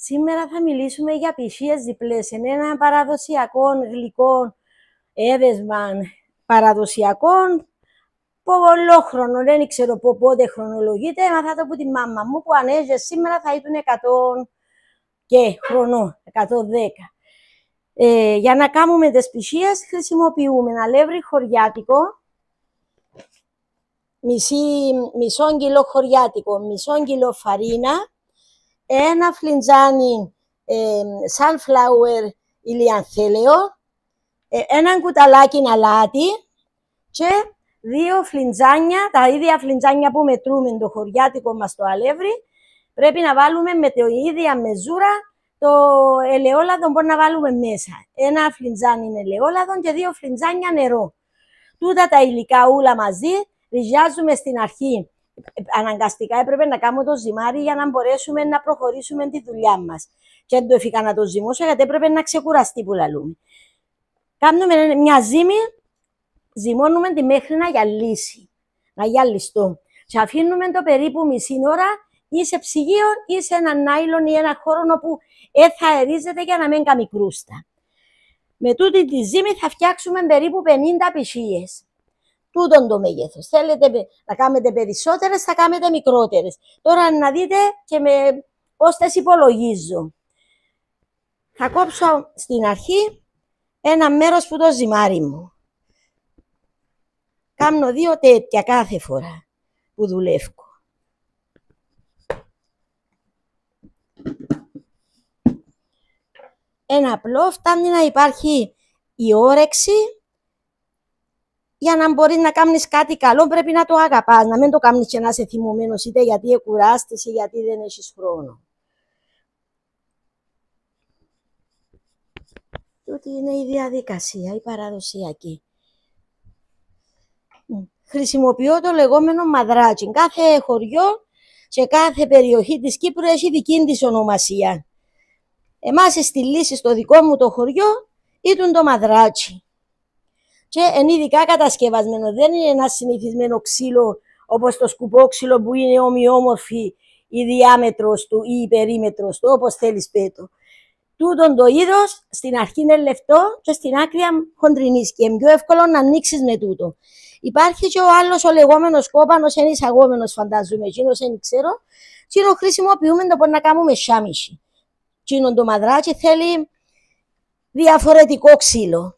Σήμερα θα μιλήσουμε για πισίες διπλές. Είναι ένα παραδοσιακό γλυκό έδεσμα παραδοσιακών πολλόχρονο. Δεν ξέρω πότε χρονολογείται. Έμαθα το από τη μάμα μου που αν έζησε σήμερα θα ήταν 100 και χρονών, 110. Για να κάνουμε τις πισίες χρησιμοποιούμε αλεύρι χωριάτικο, μισό κιλό χωριάτικο, μισό κιλό φαρίνα, ένα φλιντζάνι sunflower ηλιανθέλαιο, ένα κουταλάκι αλάτι και 2 φλιντζάνια, τα ίδια φλιντζάνια που μετρούμε το χωριάτικο μας το αλεύρι, πρέπει να βάλουμε με την ίδια μεζούρα το ελαιόλαδο που να βάλουμε μέσα. Ένα φλιντζάνι ελαιόλαδο και 2 φλιντζάνια νερό. Τούτα τα υλικά όλα μαζί ριζιάζουμε στην αρχή. Αναγκαστικά έπρεπε να κάνουμε το ζυμάρι για να μπορέσουμε να προχωρήσουμε τη δουλειά μας. Και δεν το έφυγα να το ζυμώσω γιατί έπρεπε να ξεκουραστεί που λαλούμε. Κάνουμε μια ζύμη, ζυμώνουμε τη μέχρι να γυαλίσει, να γυαλιστώ. Και αφήνουμε το περίπου μισή ώρα ή σε ψυγείο ή σε ένα νάιλον ή ένα χώρο όπου θα αερίζεται για να μην κάνει κρούστα. Με τούτη τη ζύμη θα φτιάξουμε περίπου 50 πισίες. Τούτον το μέγεθος. Θέλετε να κάνετε περισσότερες, θα κάνετε μικρότερες. Τώρα να δείτε και με πώς τις υπολογίζω. Θα κόψω στην αρχή ένα μέρος που το ζυμάρι μου. Κάνω 2 τέτοια κάθε φορά που δουλεύω. Ένα απλό φτάνει να υπάρχει η όρεξη. Για να μπορείς να κάνεις κάτι καλό πρέπει να το αγαπάς, να μην το κάνεις και να είσαι θυμωμένος είτε γιατί κουράστης είτε γιατί δεν έχεις χρόνο. Τούτη είναι η διαδικασία, η παραδοσιακή. Χρησιμοποιώ το λεγόμενο μαδράτσι. Κάθε χωριό και κάθε περιοχή της Κύπρου έχει δική της ονομασία. Εμάς στη λύση στο δικό μου το χωριό ήταν το μαδράτσι. Και είναι ειδικά κατασκευασμένο. Δεν είναι ένα συνηθισμένο ξύλο όπως το σκουπό ξύλο που είναι ομοιόμορφη η διάμετρος του ή η περίμετρος του, όπως θέλεις πέτω. Τούτον το είδος στην αρχή είναι λεπτό και στην άκρη χοντρινής και είναι πιο εύκολο να ανοίξεις με τούτο. Υπάρχει και ο άλλος ο λεγόμενος κόπανος, είναι εισαγόμενος φαντάζομαι, εκείνος δεν ξέρω. Εκείνο χρησιμοποιούμε το να κάνουμε σάμιση. Εκείνο το μαδράτσι θέλει διαφορετικό ξύλο.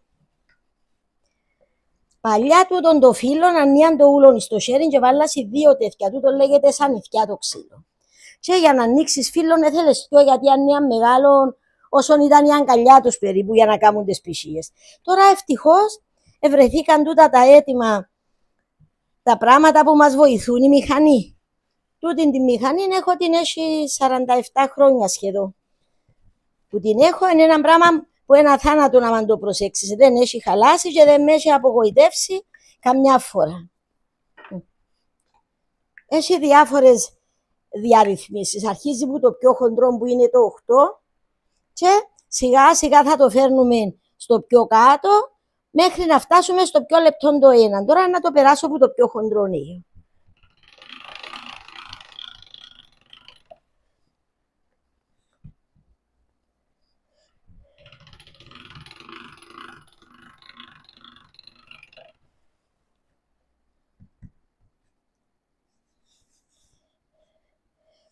Παλιά τούτον το φύλλο ανοίαν το ούλον στο χέρι και βάλασαι 2 τέτοια. Τούτο λέγεται σανιθιά το ξύλο. Και για να ανοίξεις φύλλον έθελες πιο γιατί ανοίαν μεγάλο όσον ήταν η αγκαλιά τους περίπου για να κάνουν τις πισίες. Τώρα ευτυχώς ευρεθήκαν τούτα τα έτοιμα τα πράγματα που μας βοηθούν η μηχανή. Τούτη τη μηχανή έχω την έχει 47 χρόνια σχεδόν. Που την έχω είναι ένα πράγμα που ένα θάνατο να μ' το προσέξεις. Δεν έχει χαλάσει και δεν με έχει απογοητεύσει καμιά φορά. Έχει διάφορες διαρρυθμίσεις. Αρχίζει που το πιο χοντρό που είναι το 8 και σιγά σιγά θα το φέρνουμε στο πιο κάτω μέχρι να φτάσουμε στο πιο λεπτό το 1. Τώρα να το περάσω που το πιο χοντρό είναι.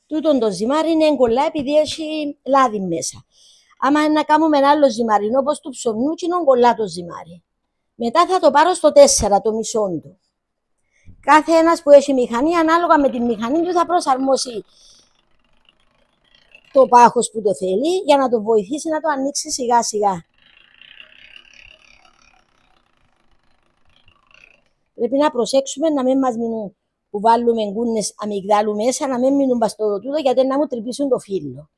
Τούτον το ζυμάρι είναι εγκολά επειδή έχει λάδι μέσα. Άμα να κάνουμε ένα άλλο ζυμάρι, όπως του ψωμιού, είναι εγκολά το ζυμάρι. Μετά θα το πάρω στο 4, το μισό του. Κάθε ένας που έχει μηχανή, ανάλογα με τη μηχανή του, θα προσαρμόσει το πάχος που το θέλει για να το βοηθήσει να το ανοίξει σιγά σιγά. Πρέπει να προσέξουμε να μην μας μείνουν που βάλουμε γκούνες αμυγδάλου μέσα, να μην μείνουν στο τούτο γιατί να μου τρυπήσουν το φύλλο.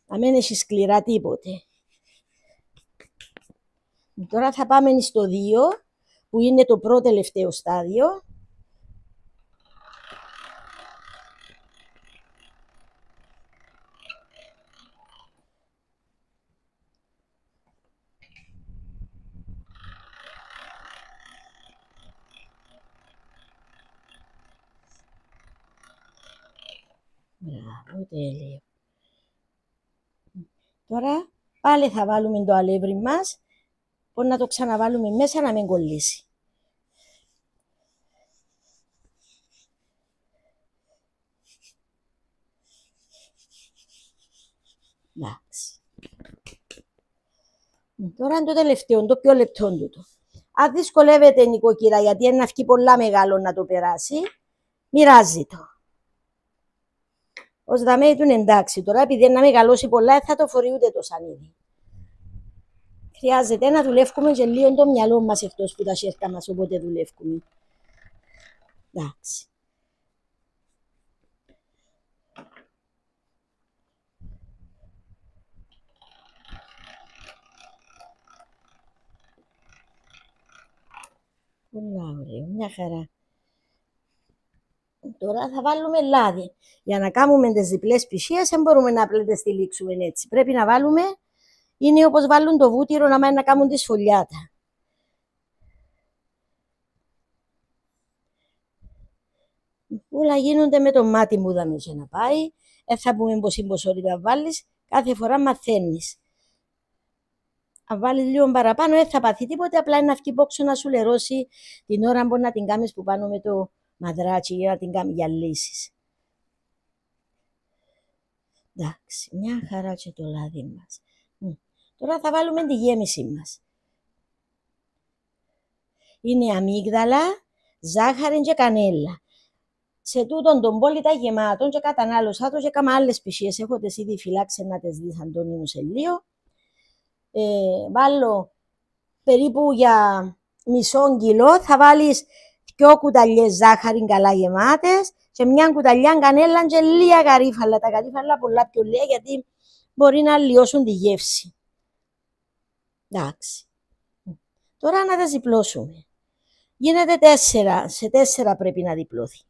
Να μην έχει σκληρά τίποτε. Τώρα θα πάμε στο 2, που είναι το πρώτο τελευταίο στάδιο. Μπράβο, τέλειο. Τώρα πάλι θα βάλουμε το αλεύρι μας. Μπορεί να το ξαναβάλουμε μέσα να μην κολλήσει. Εντάξει. Τώρα είναι το τελευταίο, το πιο λεπτό τούτο. Αν δυσκολεύεται νοικοκυρά, γιατί είναι να βγει πολλά μεγάλο να το περάσει, μοιράζει το. Ως δαμέ του είναι εντάξει. Τώρα επειδή να μεγαλώσει πολλά, θα το φορεί ούτε το σανίδι. Χρειάζεται να δουλεύουμε και λίγο το μυαλό μας εκτός που τα σέρκα μας, οπότε δουλεύουμε. Εντάξει. Πολλά ωραίο, μια χαρά. Τώρα θα βάλουμε λάδι. Για να κάνουμε τις διπλές πισίες δεν μπορούμε να απλά τις τυλίξουμε έτσι. Πρέπει να βάλουμε, είναι όπως βάλουν το βούτυρο να κάνουν τη σφολιάτα. Όλα γίνονται με το μάτι που δάμε και να πάει. Δεν θα πούμε πόση ποσότητα βάλεις, κάθε φορά μαθαίνεις. Αν βάλεις λίγο παραπάνω δεν θα πάθει τίποτε, απλά είναι να βγει πόξο να σου λερώσει την ώρα μπορεί να την κάνεις που πάνω με το μαδράτσι για να την κάνει για λύσεις. Εντάξει, μια χαρά και το λάδι μας. Τώρα θα βάλουμε τη γέμιση μας. Είναι αμύγδαλα, ζάχαρη και κανέλα. Σε τούτον τον πόλητα γεμάτον και κατανάλωσα το και κάμα άλλες πισίες. Έχω τις ήδη φυλάξει να τις δεις Αντώνη μου σε λίγο. Βάλω περίπου για μισό κιλό, θα βάλεις 2 κουταλιές ζάχαρη καλά γεμάτες και μια κουταλιά κανέλα και λίγα γαρίφαλα. Τα γαρίφαλα πολλά πιο λίγα γιατί μπορεί να αλλοιώσουν τη γεύση. Εντάξει. Τώρα να τα διπλώσουμε. Γίνεται 4, σε 4 πρέπει να διπλώθει.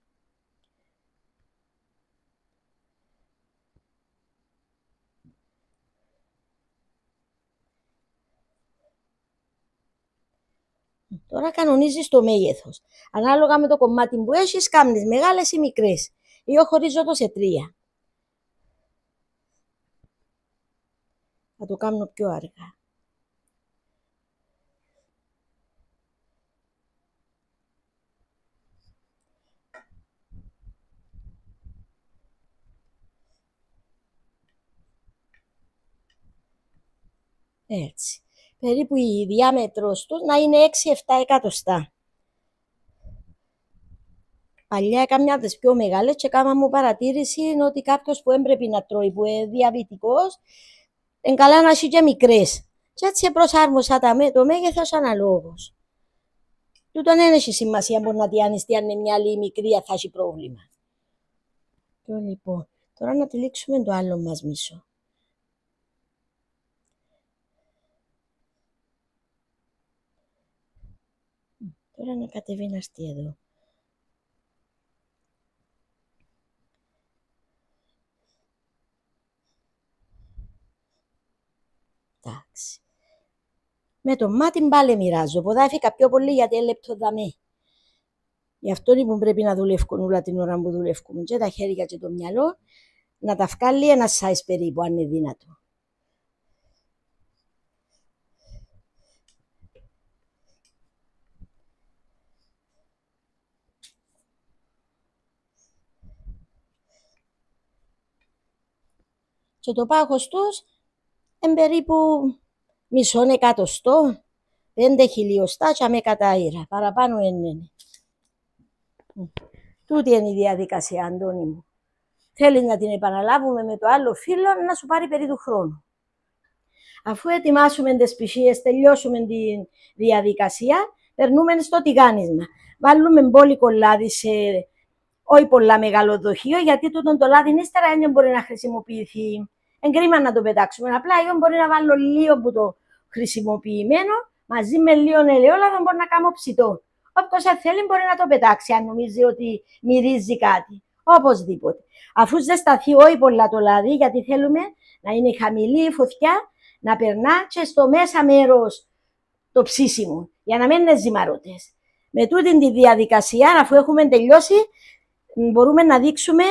Τώρα κανονίζεις το μέγεθος. Ανάλογα με το κομμάτι που έχεις, κάνεις μεγάλες ή μικρές. Εγώ χωρίζω το σε 3. Θα το κάνω πιο αργά. Έτσι. Περίπου η διάμετρος τους να είναι 6-7 εκατοστά. Παλιά έκανα τις πιο μεγάλες και κάμα μου παρατήρηση είναι ότι κάποιος που έμπρεπε να τρώει, που είναι διαβητικός, είναι καλά να έχει και μικρές. Και έτσι προσάρμοσα το μέγεθος αναλόγως. Τούτον δεν έχει σημασία μπορεί να τιάνεις τι αν είναι μια άλλη μικρή θα έχει πρόβλημα. Λοιπόν, τώρα να τυλίξουμε το άλλο μας μισό. Τώρα να κατεβεί να έρθει εδώ. Εντάξει. Με το μάτι πάλι μοιράζω. Ποδά έφυγα πιο πολύ γιατί είναι λεπτό δαμέ. Γι' αυτό λοιπόν πρέπει να δουλεύουν όλα την ώρα που δουλεύουν. Και τα χέρια και το μυαλό να τα βγάλει ένα size περίπου αν είναι δυνατό. Και το πάχος τους είναι περίπου μισό εκατοστό, 5 χιλιοστά και με κατάειρα. Παραπάνω είναι. Τούτη είναι η διαδικασία, Αντώνη μου. Θέλει να την επαναλάβουμε με το άλλο φύλλο να σου πάρει περί του χρόνου. Αφού ετοιμάσουμε τις πισίες, τελειώσουμε τη διαδικασία, περνούμε στο τηγάνισμα. Βάλουμε μπόλικο λάδι σε όχι πολλά μεγάλο δοχείο, γιατί τούτον το λάδι ύστερα δεν μπορεί να χρησιμοποιηθεί. Εγκρίμα να το πετάξουμε. Απλά εγώ μπορεί να βάλω λίγο από το χρησιμοποιημένο, μαζί με λίγο ελαιόλαδο μπορεί να κάνω ψητό. Όποιος θέλει μπορεί να το πετάξει, αν νομίζει ότι μυρίζει κάτι. Οπωσδήποτε. Αφού ζεσταθεί όχι πολλά το λάδι, γιατί θέλουμε να είναι χαμηλή η φωτιά, να περνά και στο μέσα μέρος το ψήσιμο, για να μην είναι ζυμαρότες. Με τούτη τη διαδικασία, αφού έχουμε τελειώσει, μπορούμε να δείξουμε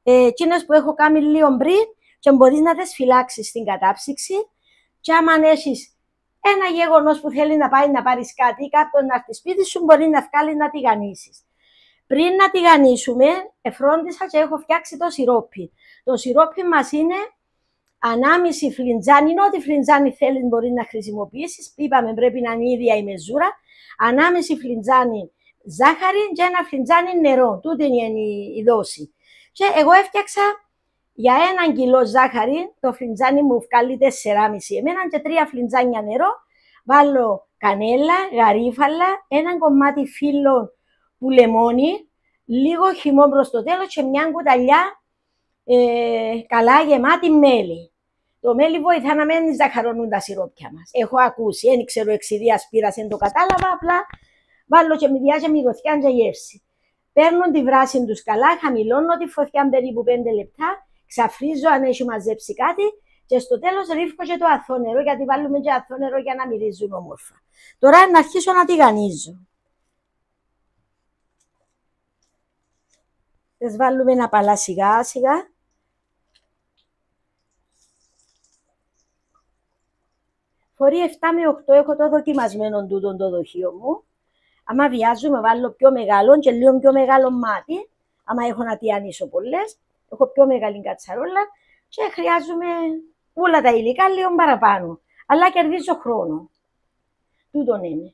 εκείνες που έχω κάνει λίγο πριν, και μπορείς να τις φυλάξεις στην κατάψυξη και άμα έχεις ένα γεγονός που θέλει να πάει να πάρεις κάτι ή κάποιον να έρθει σπίτι σου, μπορεί να βγάλει να τηγανίσεις. Πριν να τηγανίσουμε, εφρόντισα και έχω φτιάξει το σιρόπι. Το σιρόπι μας είναι ανάμιση φλιντζάνι, ό,τι φλιντζάνι θέλεις μπορεί να χρησιμοποιήσεις. Είπαμε πρέπει να είναι η ίδια η μεζούρα. Ανάμιση φλιντζάνι ζάχαρη και ένα φλιντζάνι νερό. Τούτη είναι η δόση. Και εγώ έφτιαξα για 1 κιλό ζάχαρη, το φλιντζάνι μου βγάλει 4,5 εμένα και 3 φλιντζάνια νερό. Βάλω κανέλα, γαρίφαλα, ένα κομμάτι φύλλο που λεμόνι, λίγο χυμό προς το τέλος και μια κουταλιά καλά γεμάτη μέλι. Το μέλι βοηθά να μην ζαχαρώνουν τα σιρόπια μας. Έχω ακούσει, δεν ξέρω εξιδίας πήρας, δεν το κατάλαβα, απλά βάλω και μυδιά και μυρωθιά και γεύση. Παίρνω τη βράση τους καλά, χαμηλώνω τη φωτιά περίπου 5 λεπτά, ξαφρίζω αν έχει μαζέψει κάτι και στο τέλος ρίχνω και το αθώο νερό, γιατί βάλουμε και αθώο νερό για να μυρίζουν όμορφα. Τώρα να αρχίσω να τηγανίζω. Τις βάλουμε να παλά σιγά σιγά. Φορεί 7 με 8, έχω το δοκιμασμένο τούτο το δοχείο μου. Άμα βιάζομαι βάλω πιο μεγάλο και λίγο πιο μεγάλο μάτι. Άμα έχω να τηγανίσω πολλές, έχω πιο μεγάλη κατσαρόλα και χρειάζομαι όλα τα υλικά λίγο παραπάνω. Αλλά κερδίζω χρόνο. Τούτον είναι.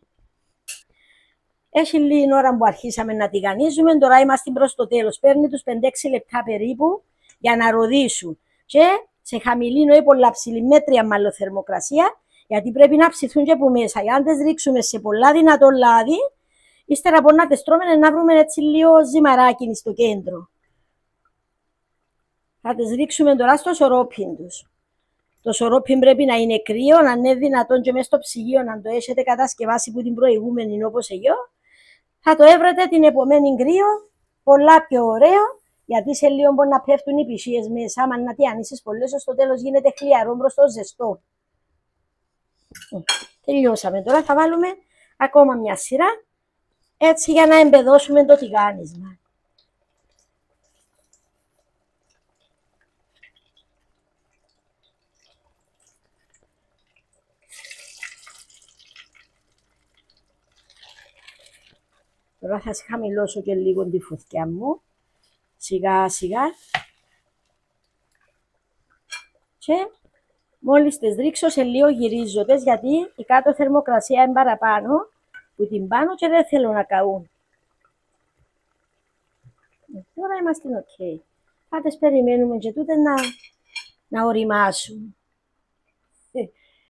Έχει λίγη ώρα που αρχίσαμε να τηγανίζουμε, τώρα είμαστε προς το τέλος. Παίρνει τους 5-6 λεπτά περίπου για να ροδίσουν. Και σε χαμηλή ή πολλά ψηλή μέτρια μάλλον θερμοκρασία, γιατί πρέπει να ψηθούν και από μέσα. Για να τις ρίξουμε σε πολλά δυνατό λάδι, ύστερα από να τις τρώμε να βρούμε έτσι λίγο ζυμαράκι στο κέντρο. Θα τις ρίξουμε τώρα στο σορόπιν τους. Το σορόπιν πρέπει να είναι κρύο, να είναι δυνατόν και μέσα στο ψυγείο να το έχετε κατασκευάσει που την προηγούμενη όπως εγώ. Θα το έβρετε την επομένη κρύο, πολλά πιο ωραίο, γιατί σε λίγο μπορεί να πέφτουν οι πισίες μέσα. Άμα να τηγανίσεις πολλές, στο τέλος γίνεται χλιαρό προς το ζεστό. Τελειώσαμε. Τώρα θα βάλουμε ακόμα μια σειρά, έτσι για να εμπεδώσουμε το τηγάνισμα. Τώρα θα χαμηλώσω και λίγο τη φωτιά μου, σιγά σιγά. Και μόλις τις ρίξω σε λίγο γυρίζω τες, γιατί η κάτω θερμοκρασία είναι παραπάνω που την πάνω και δεν θέλω να καούν. Τώρα είμαστε ok. Θα τις περιμένουμε και τούτες να οριμάσουν.